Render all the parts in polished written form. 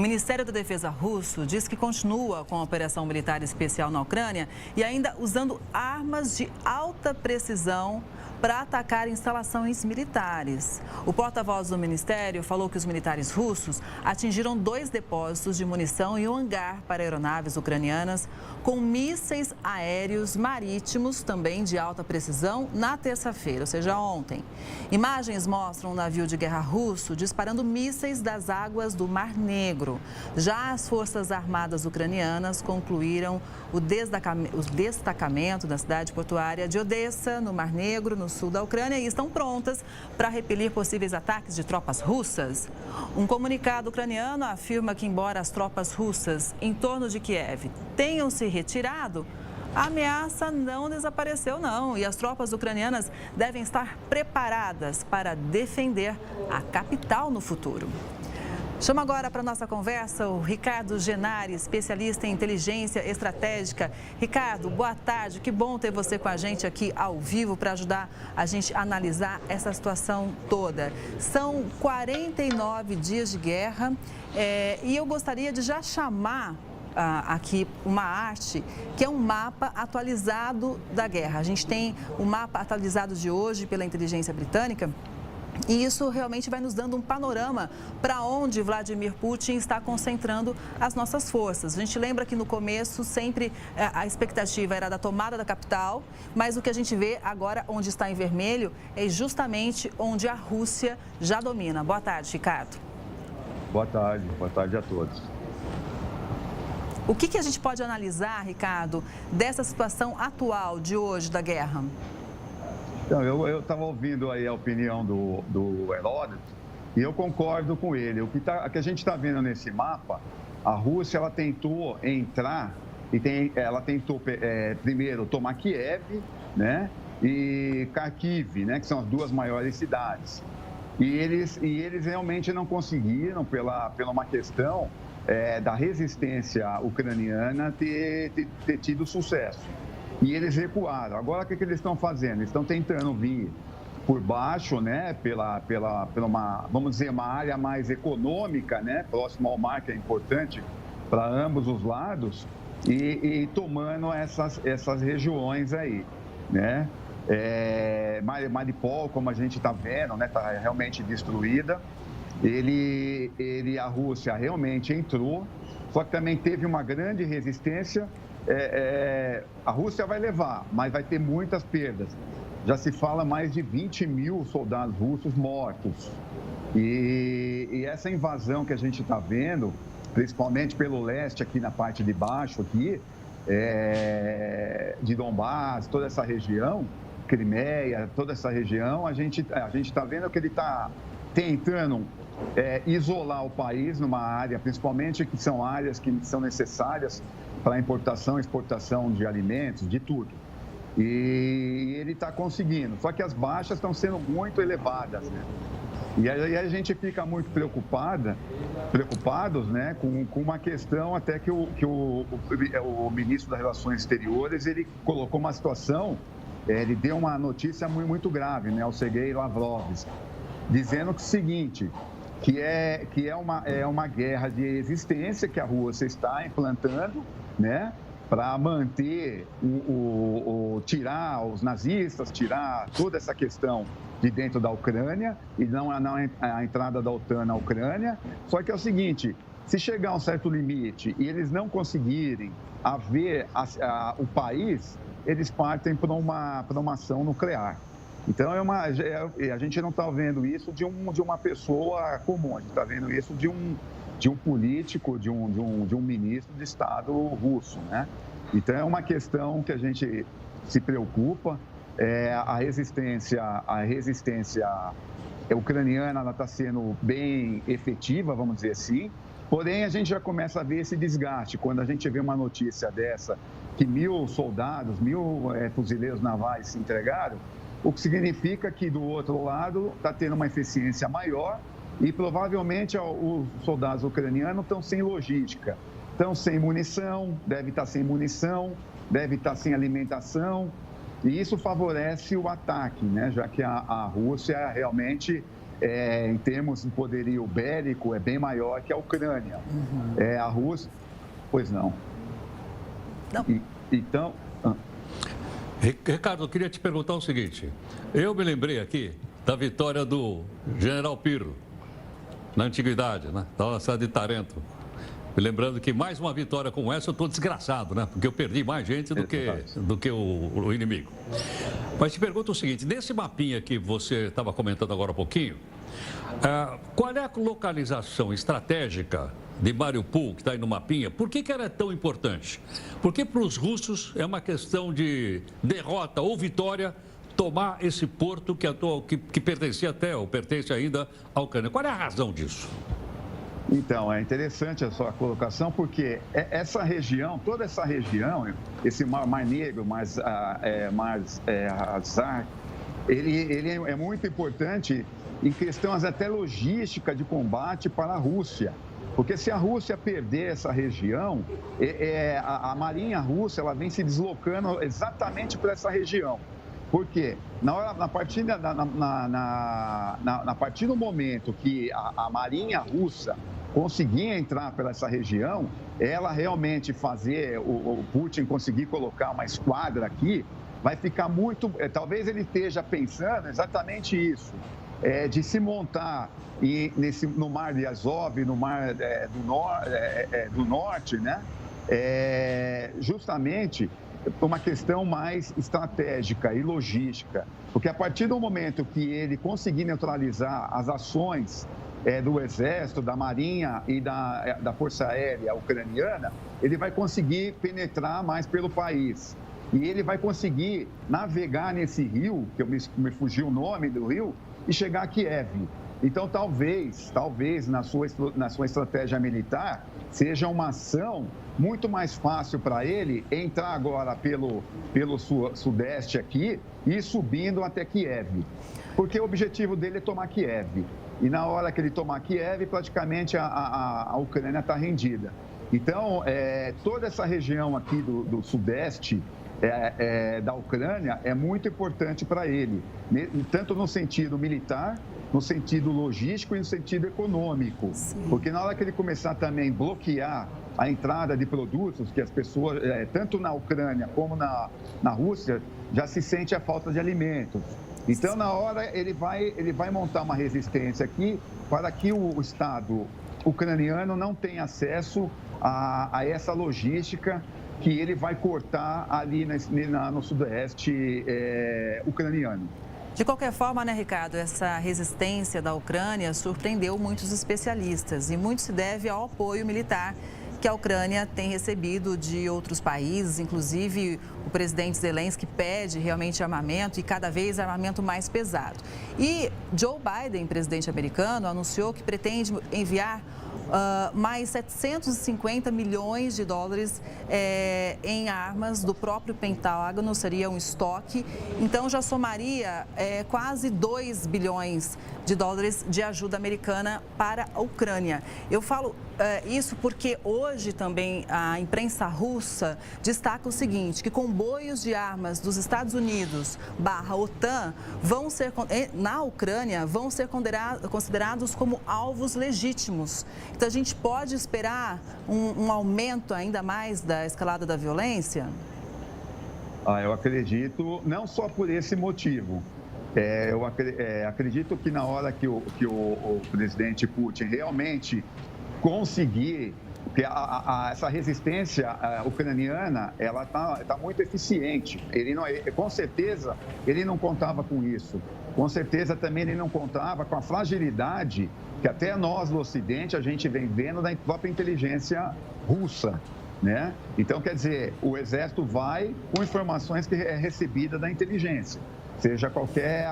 O Ministério da Defesa russo diz que continua com a operação militar especial na Ucrânia e ainda usando armas de alta precisão para atacar instalações militares. O porta-voz do Ministério falou que os militares russos atingiram 2 depósitos de munição e um hangar para aeronaves ucranianas com mísseis aéreos marítimos também de alta precisão na terça-feira, ou seja, ontem. Imagens mostram um navio de guerra russo disparando mísseis das águas do Mar Negro. Já as Forças Armadas ucranianas concluíram o destacamento da cidade portuária de Odessa, no Mar Negro, no sul da Ucrânia, e estão prontas para repelir possíveis ataques de tropas russas. Um comunicado ucraniano afirma que, embora as tropas russas em torno de Kiev tenham se retirado, a ameaça não desapareceu, não, e as tropas ucranianas devem estar preparadas para defender a capital no futuro. Chamo agora para a nossa conversa o Ricardo Genari, especialista em inteligência estratégica. Ricardo, boa tarde. Que bom ter você com a gente aqui ao vivo para ajudar a gente a analisar essa situação toda. São 49 dias de guerra e eu gostaria de já chamar aqui uma arte que é um mapa atualizado da guerra. A gente tem o mapa atualizado de hoje pela inteligência britânica. E isso realmente vai nos dando um panorama para onde Vladimir Putin está concentrando as nossas forças. A gente lembra que no começo sempre a expectativa era da tomada da capital, mas o que a gente vê agora, onde está em vermelho, é justamente onde a Rússia já domina. Boa tarde, Ricardo. Boa tarde a todos. O que a gente pode analisar, Ricardo, dessa situação atual de hoje da guerra? Então, eu estava ouvindo aí a opinião do Heródoto e eu concordo com ele. O que a gente está vendo nesse mapa, a Rússia ela tentou entrar ela tentou primeiro tomar Kiev, né, e Kharkiv, né, que são as 2 maiores cidades. E eles realmente não conseguiram, pela uma questão da resistência ucraniana, ter tido sucesso. E eles recuaram. Agora, o que eles estão fazendo? Eles estão tentando vir por baixo, né, pela uma, vamos dizer, uma área mais econômica, né, próximo ao mar, que é importante para ambos os lados, e tomando essas regiões aí, né. Mariupol, como a gente está vendo, né, está realmente destruída. A Rússia realmente entrou, só que também teve uma grande resistência. A Rússia vai levar, mas vai ter muitas perdas. Já se fala mais de 20 mil soldados russos mortos. E essa invasão que a gente está vendo, principalmente pelo leste, aqui na parte de baixo, aqui, de Donbás, toda essa região, Crimeia, toda essa região, a gente está vendo que ele está tentando isolar o país numa área, principalmente que são áreas que são necessárias para importação e exportação de alimentos, de tudo. E ele está conseguindo, só que as baixas estão sendo muito elevadas, né? E aí a gente fica muito preocupados, né, com uma questão até que o ministro das Relações Exteriores, ele colocou uma situação, ele deu uma notícia muito grave, né, ao Sergei Lavrov, dizendo que o seguinte, que é uma guerra de existência que a Rússia está implantando, né, para manter, tirar os nazistas, tirar toda essa questão de dentro da Ucrânia e não a entrada da OTAN na Ucrânia. Só que é o seguinte, se chegar a um certo limite e eles não conseguirem haver o país, eles partem para uma ação nuclear. Então, a gente não está vendo isso de uma pessoa comum, a gente está vendo isso de um político, de um ministro de Estado russo, né? Então, é uma questão que a gente se preocupa. A resistência ucraniana está sendo bem efetiva, vamos dizer assim. Porém, a gente já começa a ver esse desgaste. Quando a gente vê uma notícia dessa, que 1.000 soldados, 1.000 fuzileiros navais se entregaram, o que significa que, do outro lado, está tendo uma eficiência maior e, provavelmente, os soldados ucranianos estão sem logística, estão sem munição, deve estar sem alimentação, e isso favorece o ataque, né? Já que a Rússia realmente em termos de poderio bélico, é bem maior que a Ucrânia. A Rússia, pois não. Não. Então... Ricardo, eu queria te perguntar o seguinte. Eu me lembrei aqui da vitória do General Pirro, na antiguidade, né? Da cidade de Tarento. Me lembrando que mais uma vitória como essa eu estou desgraçado, né? Porque eu perdi mais gente do que o inimigo. Mas te pergunto o seguinte, nesse mapinha que você estava comentando agora há pouquinho, qual é a localização estratégica de Mariupol, que está aí no mapinha? Por que ela é tão importante? Porque para os russos é uma questão de derrota ou vitória tomar esse porto que pertencia até, ou pertence ainda à Ucrânia. Qual é a razão disso? Então, é interessante a sua colocação, porque essa região, toda essa região, esse Mar Negro, Azar, ele é muito importante em questões até logística de combate para a Rússia. Porque se a Rússia perder essa região, a Marinha Russa ela vem se deslocando exatamente para essa região. Por quê? A partir do momento que a Marinha Russa conseguir entrar por essa região, ela realmente fazer, o Putin conseguir colocar uma esquadra aqui, vai ficar muito... Talvez ele esteja pensando exatamente isso, de se montar no Mar de Azov, no Mar do Norte, né? Justamente uma questão mais estratégica e logística, porque a partir do momento que ele conseguir neutralizar as ações do Exército, da Marinha e da Força Aérea ucraniana, ele vai conseguir penetrar mais pelo país. E ele vai conseguir navegar nesse rio, que me fugiu o nome do rio, e chegar a Kiev. Então, talvez na sua estratégia militar, seja uma ação muito mais fácil para ele entrar agora pelo sudeste aqui e ir subindo até Kiev. Porque o objetivo dele é tomar Kiev. E na hora que ele tomar Kiev, praticamente a Ucrânia está rendida. Então, toda essa região aqui do sudeste da Ucrânia é muito importante para ele, tanto no sentido militar, no sentido logístico e no sentido econômico. Sim. Porque na hora que ele começar também a bloquear a entrada de produtos, que as pessoas, tanto na Ucrânia como na Rússia, já se sente a falta de alimentos. Então, na hora, ele vai montar uma resistência aqui para que o Estado ucraniano não tenha acesso a essa logística que ele vai cortar ali no sudoeste ucraniano. De qualquer forma, né, Ricardo, essa resistência da Ucrânia surpreendeu muitos especialistas e muito se deve ao apoio militar que a Ucrânia tem recebido de outros países, inclusive o presidente Zelensky pede realmente armamento e cada vez armamento mais pesado. E Joe Biden, presidente americano, anunciou que pretende enviar mais 750 milhões de dólares em armas do próprio Pentágono, seria um estoque. Então, já somaria quase 2 bilhões de dólares de ajuda americana para a Ucrânia. Eu falo isso porque hoje também a imprensa russa destaca o seguinte, que comboios de armas dos Estados Unidos /OTAN na Ucrânia vão ser considerados como alvos legítimos. Então, a gente pode esperar um aumento ainda mais da escalada da violência? Eu acredito, não só por esse motivo. Eu acredito que na hora que o presidente Putin realmente conseguir, porque essa resistência ucraniana, ela tá muito eficiente. Com certeza, ele não contava com isso. Com certeza, também ele não contava com a fragilidade que até nós, do Ocidente, a gente vem vendo da própria inteligência russa, né? Então, quer dizer, o Exército vai com informações que é recebida da inteligência, seja qualquer...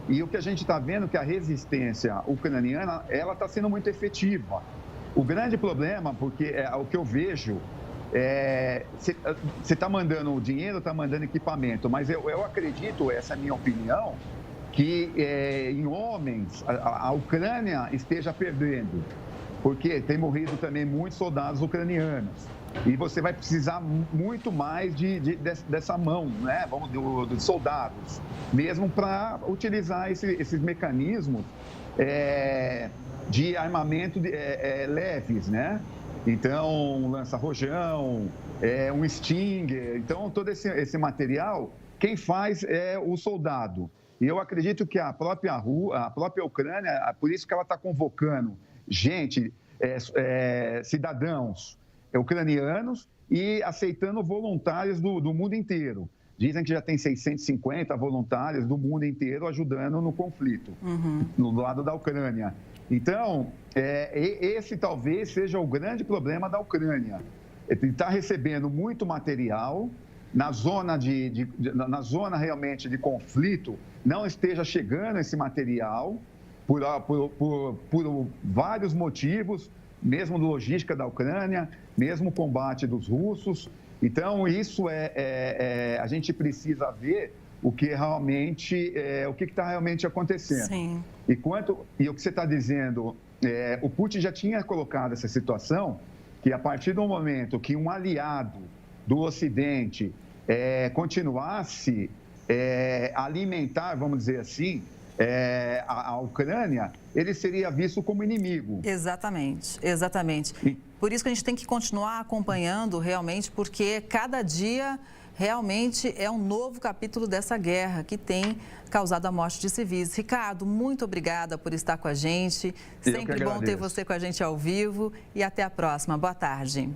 E o que a gente está vendo é que a resistência ucraniana, ela está sendo muito efetiva. O grande problema, porque o que eu vejo, você está mandando dinheiro, está mandando equipamento, mas eu acredito, essa é a minha opinião, que em homens a Ucrânia esteja perdendo, porque tem morrido também muitos soldados ucranianos. E você vai precisar muito mais dessa mão, né? De soldados, mesmo para utilizar esses mecanismos de armamento leves, né? Então, um lança-rojão, um Stinger. Então, todo esse material, quem faz é o soldado. E eu acredito que a própria Ucrânia, por isso que ela está convocando gente, cidadãos ucranianos e aceitando voluntários do mundo inteiro. Dizem que já tem 650 voluntários do mundo inteiro ajudando no conflito, no lado da Ucrânia. Então, esse talvez seja o grande problema da Ucrânia. Ele está recebendo muito material, na zona realmente de conflito, não esteja chegando esse material por vários motivos, mesmo logística da Ucrânia, mesmo combate dos russos. Então, isso a gente precisa ver o que está realmente acontecendo. Sim. E o que você está dizendo, o Putin já tinha colocado essa situação, que a partir do momento que um aliado do Ocidente continuasse a alimentar, vamos dizer assim, a Ucrânia, ele seria visto como inimigo. Exatamente, exatamente. Por isso que a gente tem que continuar acompanhando realmente, porque cada dia realmente é um novo capítulo dessa guerra que tem causado a morte de civis. Ricardo, muito obrigada por estar com a gente. Sempre bom ter você com a gente ao vivo e até a próxima. Boa tarde.